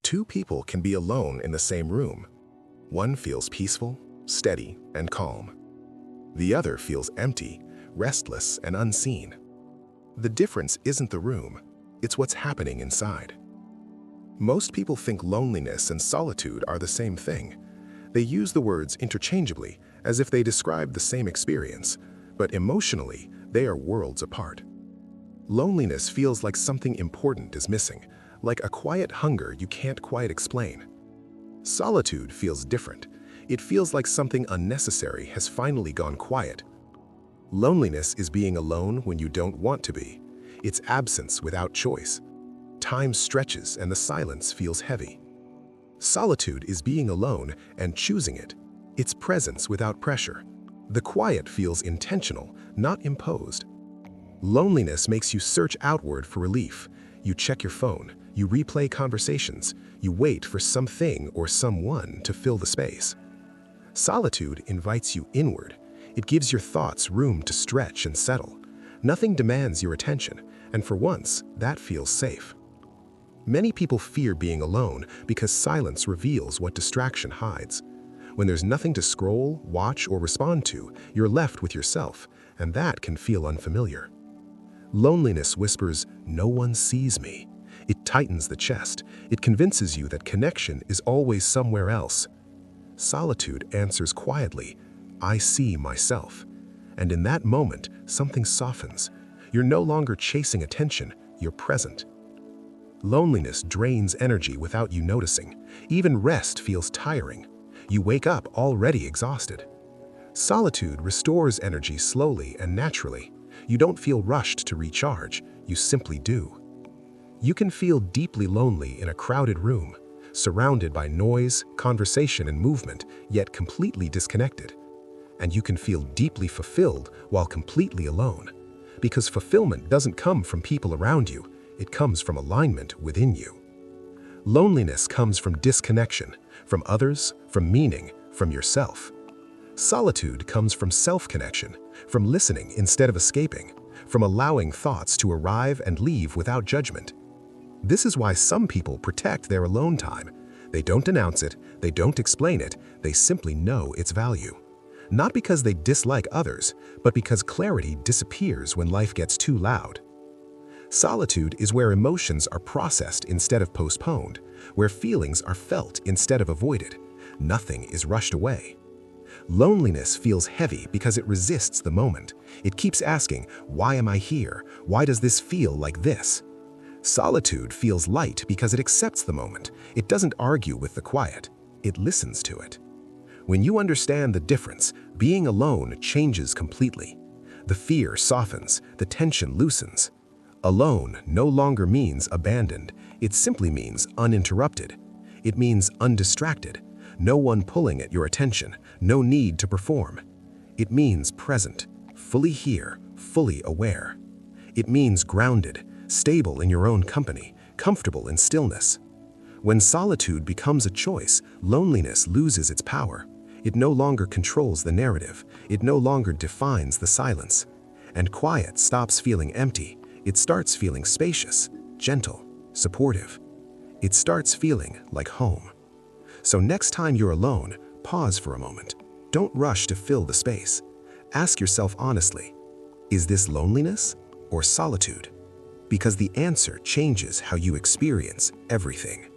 Two people can be alone in the same room. One feels peaceful, steady, and calm. The other feels empty, restless, and unseen. The difference isn't the room, it's what's happening inside. Most people think loneliness and solitude are the same thing. They use the words interchangeably, as if they describe the same experience, but emotionally, they are worlds apart. Loneliness feels like something important is missing, like a quiet hunger you can't quite explain. Solitude feels different. It feels like something unnecessary has finally gone quiet. Loneliness is being alone when you don't want to be. It's absence without choice. Time stretches and the silence feels heavy. Solitude is being alone and choosing it. It's presence without pressure. The quiet feels intentional, not imposed. Loneliness makes you search outward for relief. You check your phone, you replay conversations, you wait for something or someone to fill the space. Solitude invites you inward. It gives your thoughts room to stretch and settle. Nothing demands your attention, and for once, that feels safe. Many people fear being alone because silence reveals what distraction hides. When there's nothing to scroll, watch, or respond to, you're left with yourself, and that can feel unfamiliar. Loneliness whispers, "No one sees me." It tightens the chest. It convinces you that connection is always somewhere else. Solitude answers quietly, "I see myself." And in that moment, something softens. You're no longer chasing attention, you're present. Loneliness drains energy without you noticing. Even rest feels tiring. You wake up already exhausted. Solitude restores energy slowly and naturally. You don't feel rushed to recharge, you simply do. You can feel deeply lonely in a crowded room, surrounded by noise, conversation, and movement, yet completely disconnected. And you can feel deeply fulfilled while completely alone. Because fulfillment doesn't come from people around you, it comes from alignment within you. Loneliness comes from disconnection, from others, from meaning, from yourself. Solitude comes from self-connection, from listening instead of escaping, from allowing thoughts to arrive and leave without judgment. This is why some people protect their alone time. They don't announce it, they don't explain it, they simply know its value. Not because they dislike others, but because clarity disappears when life gets too loud. Solitude is where emotions are processed instead of postponed, where feelings are felt instead of avoided. Nothing is rushed away. Loneliness feels heavy because it resists the moment. It keeps asking, "Why am I here? Why does this feel like this?" Solitude feels light because it accepts the moment. It doesn't argue with the quiet. It listens to it. When you understand the difference, being alone changes completely. The fear softens, the tension loosens. Alone no longer means abandoned. It simply means uninterrupted. It means undistracted. No one pulling at your attention, no need to perform. It means present, fully here, fully aware. It means grounded, stable in your own company, comfortable in stillness. When solitude becomes a choice, loneliness loses its power. It no longer controls the narrative. It no longer defines the silence. And quiet stops feeling empty. It starts feeling spacious, gentle, supportive. It starts feeling like home. So next time you're alone, pause for a moment. Don't rush to fill the space. Ask yourself honestly, is this loneliness or solitude? Because the answer changes how you experience everything.